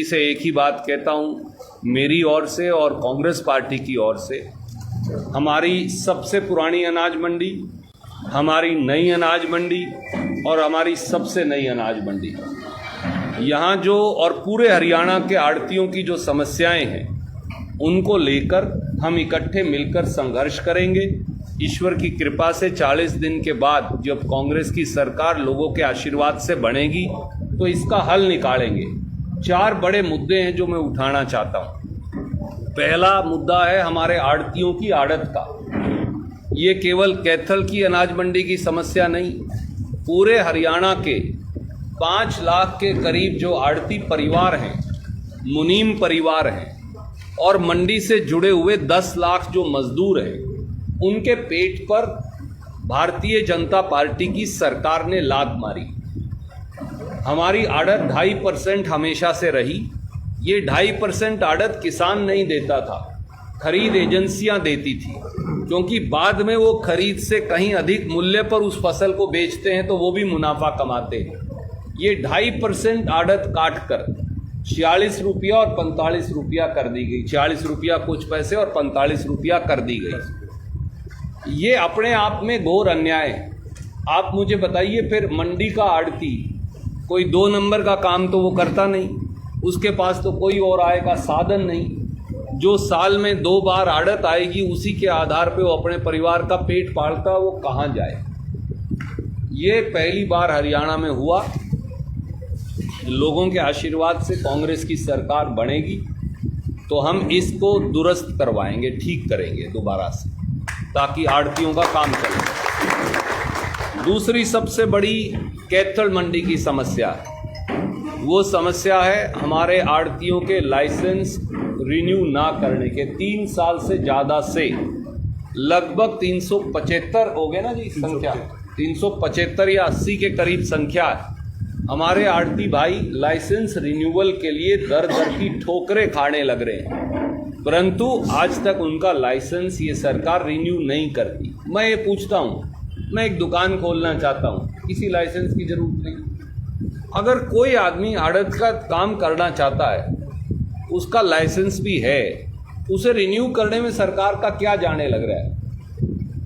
से एक ही बात कहता हूँ, मेरी ओर से और कांग्रेस पार्टी की ओर से हमारी सबसे पुरानी अनाज मंडी, हमारी नई अनाज मंडी और हमारी सबसे नई अनाज मंडी, यहाँ जो और पूरे हरियाणा के आड़तियों की जो समस्याएं हैं उनको लेकर हम इकट्ठे मिलकर संघर्ष करेंगे। ईश्वर की कृपा से 40 दिन के बाद जब कांग्रेस की सरकार लोगों के आशीर्वाद से बनेगी तो इसका हल निकालेंगे। 4 बड़े मुद्दे हैं जो मैं उठाना चाहता हूँ। पहला मुद्दा है हमारे आड़तियों की आड़त का। ये केवल कैथल की अनाज मंडी की समस्या नहीं, पूरे हरियाणा के 5 लाख के करीब जो आड़ती परिवार हैं, मुनीम परिवार हैं और मंडी से जुड़े हुए 10 लाख जो मजदूर हैं, उनके पेट पर भारतीय जनता पार्टी की सरकार ने लात मारी। हमारी आड़त 2.5% हमेशा से रही। ये 2.5% आड़त किसान नहीं देता था, खरीद एजेंसियां देती थी, क्योंकि बाद में वो खरीद से कहीं अधिक मूल्य पर उस फसल को बेचते हैं तो वो भी मुनाफा कमाते हैं। ये 2.5% आड़त काट कर 46 रुपया और 45 रुपया कर दी गई। 46 रुपया कुछ पैसे और 45 रुपया कर दी गई। ये अपने आप में घोर अन्याय है। आप मुझे बताइए, फिर मंडी का आड़ती कोई 2 नंबर का काम तो वो करता नहीं, उसके पास तो कोई और आय का साधन नहीं। जो साल में 2 बार आड़त आएगी उसी के आधार पे वो अपने परिवार का पेट पालता, वो कहाँ जाए। ये पहली बार हरियाणा में हुआ। लोगों के आशीर्वाद से कांग्रेस की सरकार बनेगी तो हम इसको दुरुस्त करवाएंगे, ठीक करेंगे दोबारा से, ताकि आड़तियों का काम चले। दूसरी सबसे बड़ी कैथल मंडी की समस्या, वो समस्या है हमारे आड़तियों के लाइसेंस रिन्यू ना करने के। 3 साल से ज़्यादा से लगभग 375 हो गए ना जी संख्या, 375 या 80 के करीब संख्या है। हमारे आड़ती भाई लाइसेंस रिन्यूअल के लिए दर दर की ठोकरें खाने लग रहे हैं, परंतु आज तक उनका लाइसेंस ये सरकार रिन्यू नहीं करती। मैं ये पूछता हूँ, मैं एक दुकान खोलना चाहता हूँ, किसी लाइसेंस की जरूरत नहीं। अगर कोई आदमी आड़त का काम करना चाहता है, उसका लाइसेंस भी है, उसे रिन्यू करने में सरकार का क्या जाने लग रहा है।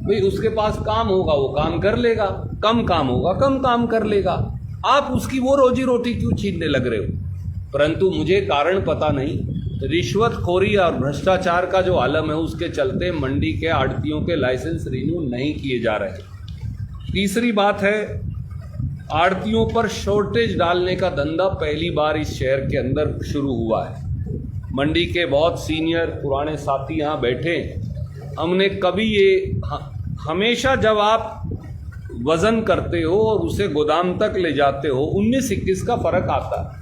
भाई उसके पास काम होगा वो काम कर लेगा, कम काम होगा कम काम कर लेगा। आप उसकी वो रोजी रोटी क्यों छीनने लग रहे हो। परंतु मुझे कारण पता नहीं, रिश्वतखोरी और भ्रष्टाचार का जो आलम है उसके चलते मंडी के आड़तियों के लाइसेंस रिन्यू नहीं किए जा रहे। तीसरी बात है, आड़तियों पर शॉर्टेज डालने का धंधा पहली बार इस शहर के अंदर शुरू हुआ है। मंडी के बहुत सीनियर पुराने साथी यहाँ बैठे, हमने कभी ये हमेशा जब आप वज़न करते हो और उसे गोदाम तक ले जाते हो 19-21 का फ़र्क आता है,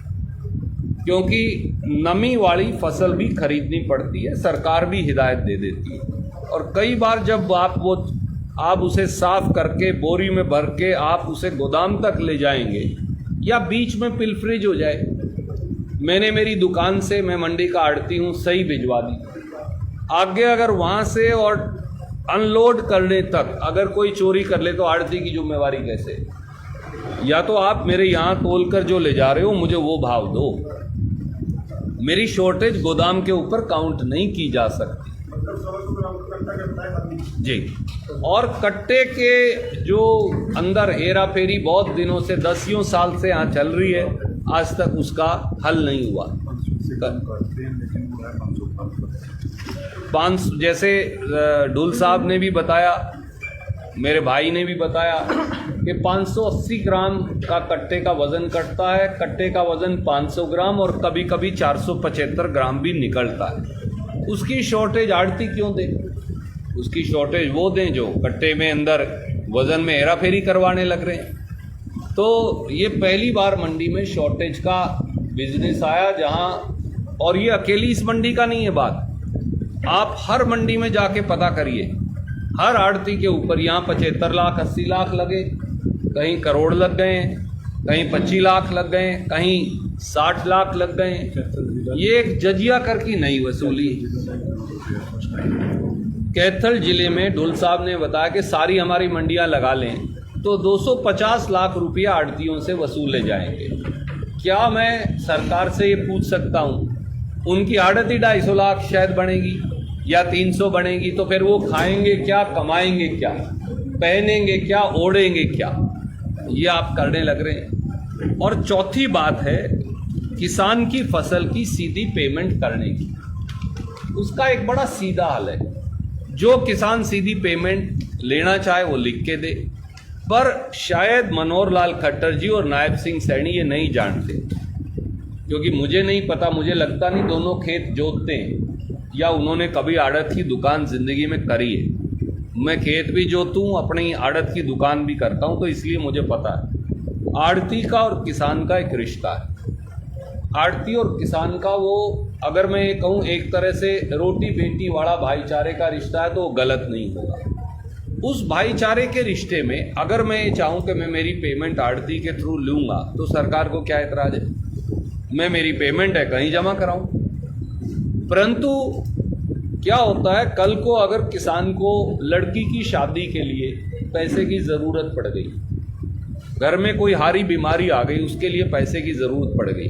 क्योंकि नमी वाली फसल भी खरीदनी पड़ती है, सरकार भी हिदायत दे देती है। और कई बार जब आप उसे साफ करके बोरी में भर के आप उसे गोदाम तक ले जाएंगे या बीच में पिलफ्रिज हो जाए, मैंने मेरी दुकान से, मैं मंडी का आड़ती हूँ, सही भिजवा दी। आगे अगर वहाँ से और अनलोड करने तक अगर कोई चोरी कर ले तो आड़ती की जिम्मेवारी कैसे। या तो आप मेरे यहाँ तोल कर जो ले जा रहे हो मुझे वो भाव दो। मेरी शॉर्टेज गोदाम के ऊपर काउंट नहीं की जा सकती जी। और कट्टे के जो अंदर हेरा फेरी बहुत दिनों से 10 साल से यहाँ चल रही है, आज तक उसका हल नहीं हुआ। 500 जैसे ढुल साहब ने भी बताया, मेरे भाई ने भी बताया कि 580 ग्राम का कट्टे का वज़न कटता है। कट्टे का वज़न 500 ग्राम और कभी कभी 475 ग्राम भी निकलता है। उसकी शॉर्टेज आड़ती क्यों दे। उसकी शॉर्टेज वो दें जो कट्टे में अंदर वज़न में हेरा फेरी करवाने लग रहे हैं। तो ये पहली बार मंडी में शॉर्टेज का बिजनेस आया जहाँ, और ये अकेली इस मंडी का नहीं है बात, आप हर मंडी में जाके पता करिए, हर आड़ती के ऊपर यहाँ 75 लाख 80 लाख लगे, कहीं करोड़ लग गए, कहीं 25 लाख लग गए, कहीं 60 लाख लग गए। ये एक जजिया कर की नहीं वसूली। कैथल जिले में ढुल साहब ने बताया कि सारी हमारी मंडियां लगा लें तो 250 लाख रुपया आड़तियों से वसूले जाएंगे। क्या मैं सरकार से ये पूछ सकता हूँ, उनकी आड़त ही 250 लाख शायद बनेगी या 300 बनेगी, तो फिर वो खाएंगे क्या, कमाएंगे क्या, पहनेंगे क्या, ओढ़ेंगे क्या, ये आप करने लग रहे हैं। और चौथी बात है किसान की फसल की सीधी पेमेंट करने की। उसका एक बड़ा सीधा हल है, जो किसान सीधी पेमेंट लेना चाहे वो लिख के दे, पर शायद मनोहर लाल खट्टर जी और नायब सिंह सैनी ये नहीं जानते, क्योंकि मुझे नहीं पता, मुझे लगता नहीं दोनों खेत जोतते हैं या उन्होंने कभी आड़त की दुकान जिंदगी में करी है। मैं खेत भी जोतूं, अपनी आड़त की दुकान भी करता हूं, तो इसलिए मुझे पता है आड़ती का और किसान का एक रिश्ता है। आड़ती और किसान का वो, अगर मैं ये कहूँ एक तरह से रोटी बेटी वाला भाईचारे का रिश्ता है, तो वो गलत नहीं होगा। उस भाईचारे के रिश्ते में अगर मैं ये चाहूँ कि मैं मेरी पेमेंट आड़ती के थ्रू लूँगा, तो सरकार को क्या एतराज है? मैं, मेरी पेमेंट है, कहीं जमा कराऊं। परंतु क्या होता है, कल को अगर किसान को लड़की की शादी के लिए पैसे की ज़रूरत पड़ गई, घर में कोई हारी बीमारी आ गई, उसके लिए पैसे की ज़रूरत पड़ गई,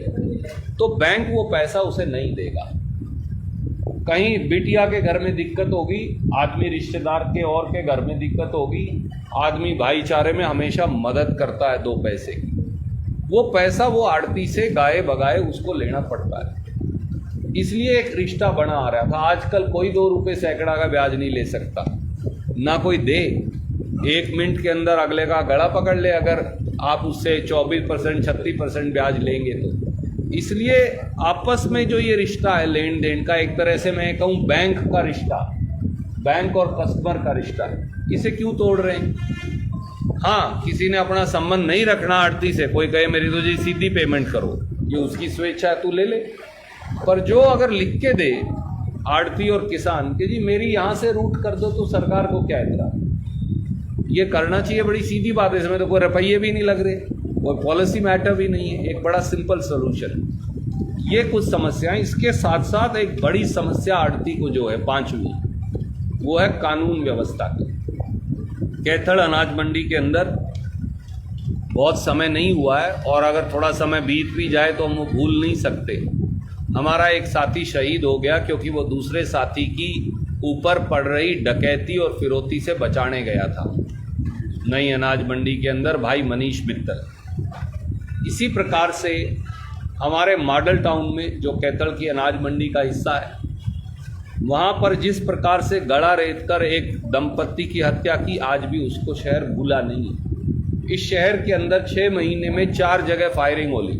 तो बैंक वो पैसा उसे नहीं देगा। कहीं बिटिया के घर में दिक्कत होगी, आदमी रिश्तेदार के और के घर में दिक्कत होगी, आदमी भाईचारे में हमेशा मदद करता है 2 पैसे की, वो पैसा वो आड़ती से गाए बगाए उसको लेना पड़ता है। इसलिए एक रिश्ता बना आ रहा था। आजकल कोई 2 रुपये सैकड़ा का ब्याज नहीं ले सकता, ना कोई दे। 1 मिनट के अंदर अगले का गला पकड़ ले, अगर आप उससे 24% 36% ब्याज लेंगे तो। इसलिए आपस में जो ये रिश्ता है लेन देन का, एक तरह से मैं कहूँ बैंक का रिश्ता, बैंक और कस्टमर का रिश्ता है, इसे क्यों तोड़ रहे हैं? हाँ, किसी ने अपना संबंध नहीं रखना आड़ती से, कोई कहे मेरी तो जी सीधी पेमेंट करो, ये उसकी स्वेच्छा है, तू ले ले। पर जो अगर लिख के दे आड़ती और किसान कि जी मेरी यहाँ से रूट कर दो, तो सरकार को क्या एतराज? ये करना चाहिए, बड़ी सीधी बात है, इसमें तो कोई रुपये भी नहीं लग रहे, कोई पॉलिसी मैटर भी नहीं है, एक बड़ा सिंपल सोल्यूशन। ये कुछ समस्याएं। इसके साथ साथ एक बड़ी समस्या आड़ती को जो है 5वीं, वो है कानून व्यवस्था की। कैथल अनाज मंडी के अंदर बहुत समय नहीं हुआ है, और अगर थोड़ा समय बीत भी जाए तो हम वो भूल नहीं सकते। हमारा एक साथी शहीद हो गया क्योंकि वो दूसरे साथी की ऊपर पड़ रही डकैती और फिरौती से बचाने गया था, नई अनाज मंडी के अंदर, भाई मनीष मित्तल। इसी प्रकार से हमारे मॉडल टाउन में जो कैथल की अनाज मंडी का हिस्सा है, वहाँ पर जिस प्रकार से गला रेत कर एक दंपत्ति की हत्या की, आज भी उसको शहर भूला नहीं है। इस शहर के अंदर 6 महीने में 4 जगह फायरिंग हो ली।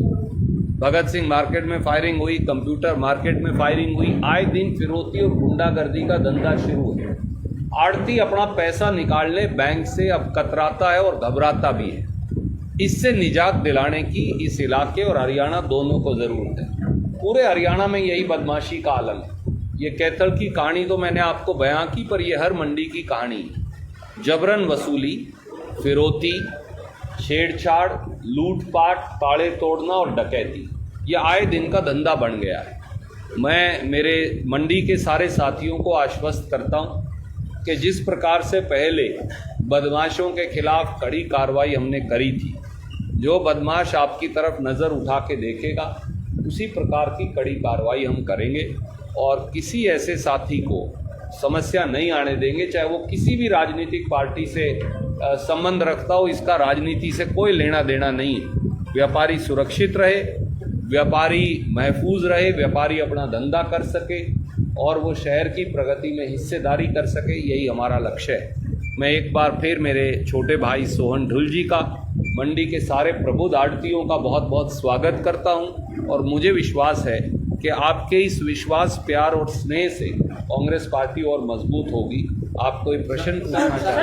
भगत सिंह मार्केट में फायरिंग हुई, कंप्यूटर मार्केट में फायरिंग हुई। आए दिन फिरौती और गुंडागर्दी का धंधा शुरू है। आड़ती अपना पैसा निकालने बैंक से अब कतराता है और घबराता भी है। इससे निजात दिलाने की इस इलाके और हरियाणा दोनों को ज़रूरत है। पूरे हरियाणा में यही बदमाशी का आलम है। ये कैथल की कहानी तो मैंने आपको बयां की, पर यह हर मंडी की कहानी है। जबरन वसूली, फिरौती, छेड़छाड़, लूटपाट, ताड़े तोड़ना और डकैती, ये आए दिन का धंधा बन गया है। मैं मेरे मंडी के सारे साथियों को आश्वस्त करता हूँ कि जिस प्रकार से पहले बदमाशों के खिलाफ कड़ी कार्रवाई हमने करी थी, जो बदमाश आपकी तरफ नज़र उठा के देखेगा, उसी प्रकार की कड़ी कार्रवाई हम करेंगे और किसी ऐसे साथी को समस्या नहीं आने देंगे, चाहे वो किसी भी राजनीतिक पार्टी से संबंध रखता हो। इसका राजनीति से कोई लेना देना नहीं है। व्यापारी सुरक्षित रहे, व्यापारी महफूज रहे, व्यापारी अपना धंधा कर सके और वो शहर की प्रगति में हिस्सेदारी कर सके, यही हमारा लक्ष्य है। मैं एक बार फिर मेरे छोटे भाई सोहन ढुल जी का, मंडी के सारे प्रबुद्ध आड़तियों का बहुत बहुत स्वागत करता हूं, और मुझे विश्वास है कि आपके इस विश्वास, प्यार और स्नेह से कांग्रेस पार्टी और मजबूत होगी। आप कोई प्रश्न पूछना चाहें?